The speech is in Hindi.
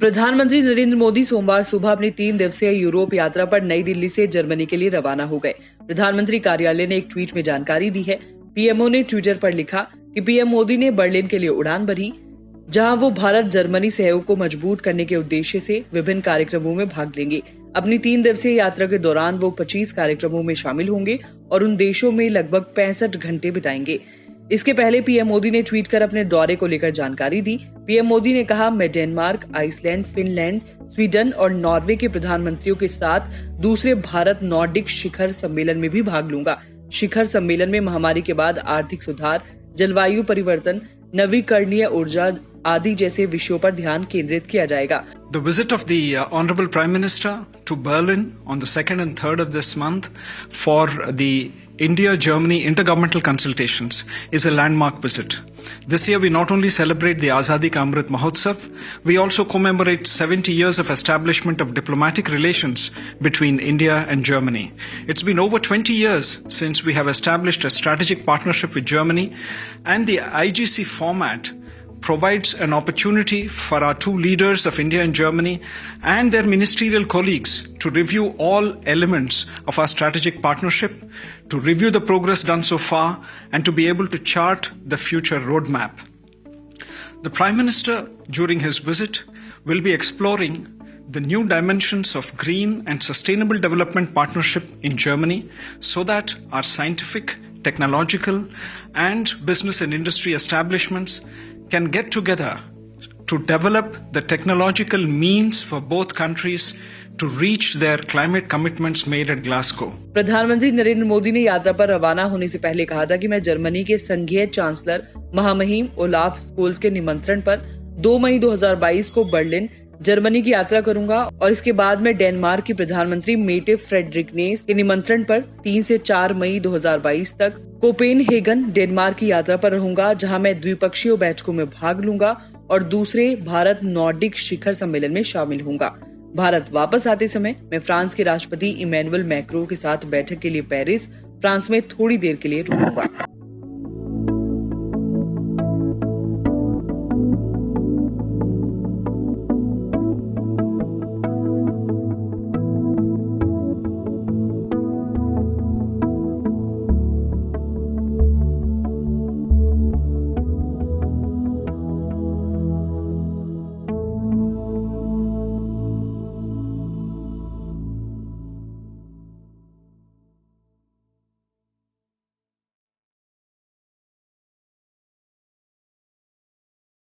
प्रधानमंत्री नरेंद्र मोदी सोमवार सुबह अपनी 3 दिवसीय यूरोप यात्रा पर नई दिल्ली से जर्मनी के लिए रवाना हो गए। प्रधानमंत्री कार्यालय ने एक ट्वीट में जानकारी दी है। पीएमओ ने ट्विटर पर लिखा कि पीएम मोदी ने बर्लिन के लिए उड़ान भरी, जहां वो भारत जर्मनी सहयोग को मजबूत करने के उद्देश्य से विभिन्न कार्यक्रमों में भाग लेंगे। अपनी 3 दिवसीय यात्रा के दौरान वो 25 कार्यक्रमों में शामिल होंगे और उन देशों में लगभग 65 घंटे बिताएंगे। इसके पहले पीएम मोदी ने ट्वीट कर अपने दौरे को लेकर जानकारी दी। पीएम मोदी ने कहा, मैं डेनमार्क, आइसलैंड, फिनलैंड, स्वीडन और नॉर्वे के प्रधानमंत्रियों के साथ दूसरे भारत नॉर्डिक शिखर सम्मेलन में भी भाग लूंगा। शिखर सम्मेलन में महामारी के बाद आर्थिक सुधार, जलवायु परिवर्तन, नवीकरणीय ऊर्जा आदि जैसे विषयों पर ध्यान केंद्रित किया जाएगा। The visit of the Honorable Prime Minister to Berlin on the 2nd and 3rd of this month for the India-Germany intergovernmental consultations is a landmark visit. This year we not only celebrate the Azadi Ka Amrit Mahotsav, we also commemorate 70 years of establishment of diplomatic relations between India and Germany. It's been over 20 years since we have established a strategic partnership with Germany, and the IGC format provides an opportunity for our two leaders of India and Germany and their ministerial colleagues to review all elements of our strategic partnership, to review the progress done so far, and to be able to chart the future roadmap. The Prime Minister, during his visit, will be exploring the new dimensions of green and sustainable development partnership in Germany so that our scientific, technological, and business and industry establishments can get together to develop the technological means for both countries to reach their climate commitments made at Glasgow. प्रधानमंत्री नरेंद्र मोदी ने यात्रा पर रवाना होने से पहले कहा था कि मैं जर्मनी के संघीय चांसलर महामहिम ओलाफ स्कोल्स के निमंत्रण पर 2 मई 2022 को बर्लिन, जर्मनी की यात्रा करूंगा और इसके बाद मैं डेनमार्क की प्रधानमंत्री मेटे फ्रेडरिकनेस के निमंत्रण पर 3 से 4 मई 2022 तक कोपेनहेगन, डेनमार्क की यात्रा पर रहूंगा, जहां मैं द्विपक्षीय बैठकों में भाग लूंगा और दूसरे भारत नॉर्डिक शिखर सम्मेलन में शामिल होऊंगा। भारत वापस आते समय मैं फ्रांस के राष्ट्रपति इमैनुअल मैक्रों के साथ बैठक के लिए पेरिस, फ्रांस में थोड़ी देर के लिए रुकूंगा।